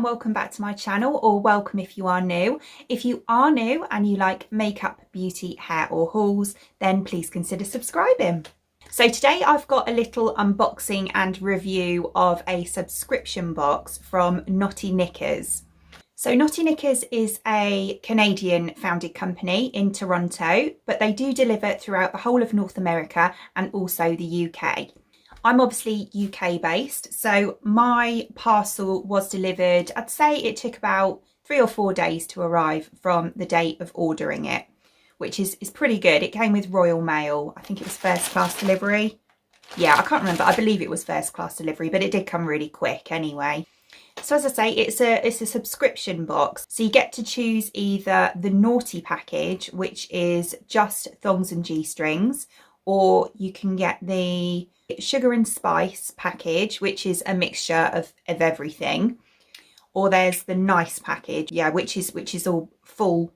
welcome back to my channel, or welcome if you are new. If you are new and you like makeup, beauty, hair or hauls, then please consider subscribing. So today I've got a little unboxing and review of a subscription box from Knotty Knickers. So Knotty Knickers is a Canadian founded company in Toronto, but they do deliver throughout the whole of North America and also the UK. I'm obviously UK based, so my parcel was delivered, I'd say it took about 3 or 4 days to arrive from the date of ordering it, which is pretty good. It came with Royal Mail. I think it was first class delivery. Yeah, I can't remember. I believe it was first class delivery, but it did come really quick anyway. So as I say, it's a subscription box. So you get to choose either the naughty package, which is just thongs and G-strings, or you can get the sugar and spice package, which is a mixture of everything, or there's the nice package, yeah, which is all full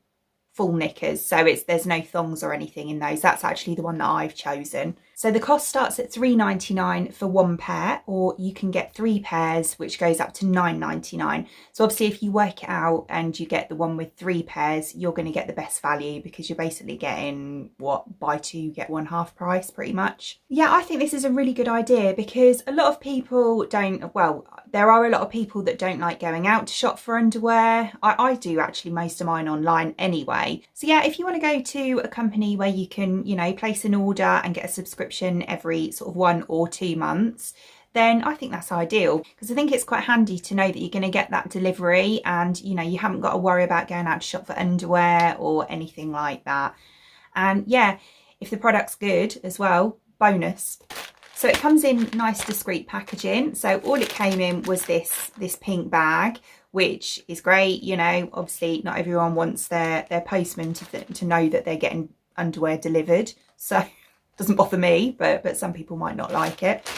knickers, so there's no thongs or anything in those. That's actually the one that I've chosen. So the cost starts at $3.99 for 1 pair, or you can get 3 pairs, which goes up to $9.99. So obviously if you work it out and you get the one with 3 pairs, you're going to get the best value, because you're basically getting, what, buy 2 get 1 half price pretty much. Yeah, I think this is a really good idea, because a lot of people don't, well, there are a lot of people that don't like going out to shop for underwear. I do actually most of mine online anyway. So yeah, if you want to go to a company where you can, you know, place an order and get a subscription every sort of 1 or 2 months, then I think that's ideal, because I think it's quite handy to know that you're going to get that delivery and, you know, you haven't got to worry about going out to shop for underwear or anything like that. And yeah, if the product's good as well, bonus. So it comes in nice discreet packaging. So all it came in was this pink bag, which is great. You know, obviously not everyone wants their postman to know that they're getting underwear delivered. So it doesn't bother me, but some people might not like it.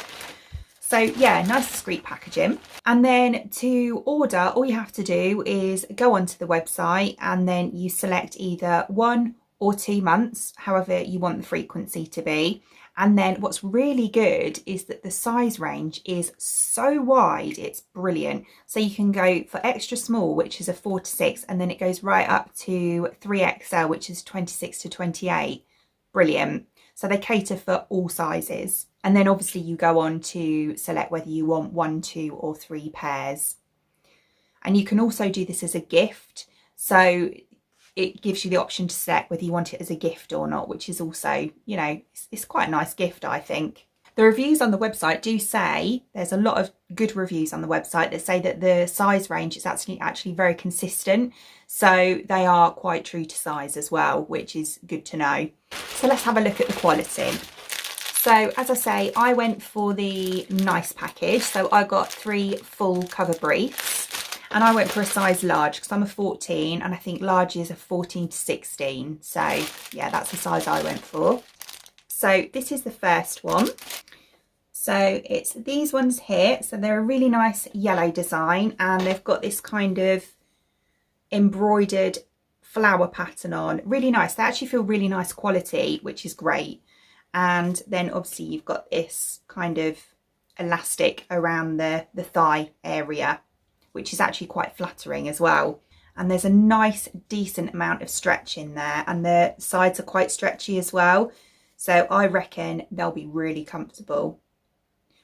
So yeah, nice discreet packaging. And then to order, all you have to do is go onto the website and then you select either 1 or 2 months, however you want the frequency to be. And then what's really good is that the size range is so wide, it's brilliant. So you can go for extra small, which is a 4 to 6, and then it goes right up to 3XL, which is 26 to 28. Brilliant. So they cater for all sizes. And then obviously you go on to select whether you want 1, 2 or 3 pairs. And you can also do this as a gift. So it gives you the option to select whether you want it as a gift or not, which is also, you know, it's quite a nice gift, I think. The reviews on the website do say, there's a lot of good reviews on the website that say that the size range is actually very consistent. So they are quite true to size as well, which is good to know. So let's have a look at the quality. So as I say, I went for the nice package. So I got 3 full cover briefs. And I went for a size large because I'm a 14 and I think large is a 14 to 16. So yeah, that's the size I went for. So this is the first one. So it's these ones here. So they're a really nice yellow design and they've got this kind of embroidered flower pattern on. Really nice. They actually feel really nice quality, which is great. And then obviously you've got this kind of elastic around the thigh area, which is actually quite flattering as well. And there's a nice decent amount of stretch in there, and the sides are quite stretchy as well. So I reckon they'll be really comfortable.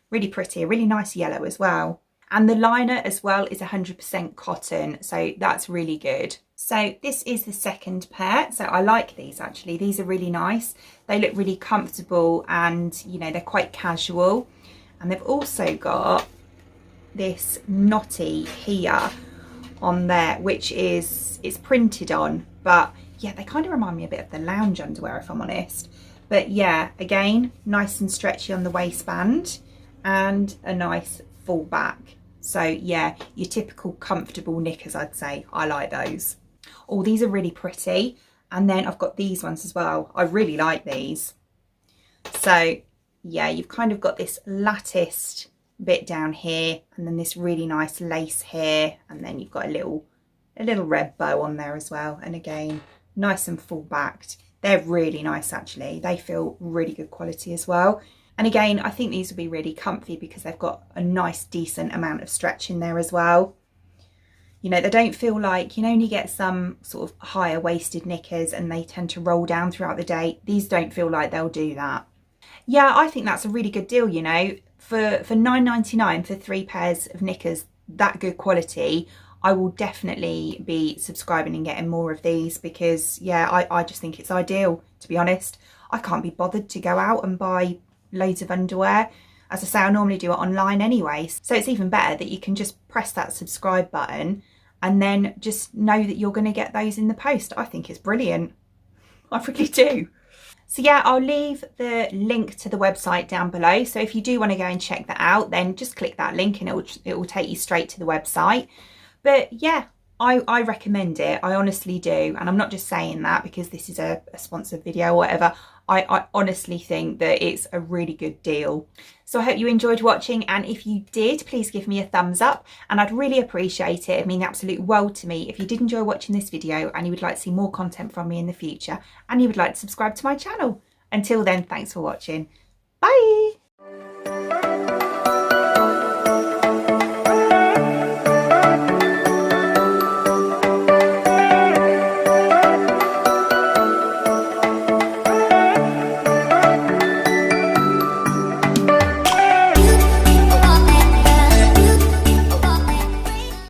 Really pretty, a really nice yellow as well. And the liner as well is 100% cotton, so that's really good. So this is the second pair. So I like these actually. These are really nice. They look really comfortable and, you know, they're quite casual. And they've also got this knotty here on there, which is printed on, but yeah, they kind of remind me a bit of the lounge underwear if I'm honest. But yeah, again, nice and stretchy on the waistband and a nice full back. So yeah, your typical comfortable knickers, I'd say. I like those. Oh, these are really pretty. And then I've got these ones as well. I really like these. So yeah, you've kind of got this latticed bit down here and then this really nice lace here, and then you've got a little red bow on there as well, and again nice and full backed. They're really nice actually. They feel really good quality as well, and again I think these will be really comfy because they've got a nice decent amount of stretch in there as well. You know, they don't feel like, you know, when you get some sort of higher waisted knickers and they tend to roll down throughout the day. These don't feel like they'll do that. Yeah, I think that's a really good deal, you know, for £9.99 for 3 pairs of knickers, that good quality. I will definitely be subscribing and getting more of these because, yeah, I just think it's ideal, to be honest. I can't be bothered to go out and buy loads of underwear. As I say, I normally do it online anyway. So it's even better that you can just press that subscribe button and then just know that you're going to get those in the post. I think it's brilliant. I really do. So yeah, I'll leave the link to the website down below. So if you do want to go and check that out, then just click that link and it will take you straight to the website. But yeah, I recommend it. I honestly do. And I'm not just saying that because this is a sponsored video or whatever. I honestly think that it's a really good deal. So I hope you enjoyed watching, and if you did, please give me a thumbs up and I'd really appreciate it. It'd mean the absolute world to me if you did enjoy watching this video and you would like to see more content from me in the future and you would like to subscribe to my channel. Until then, thanks for watching. Bye!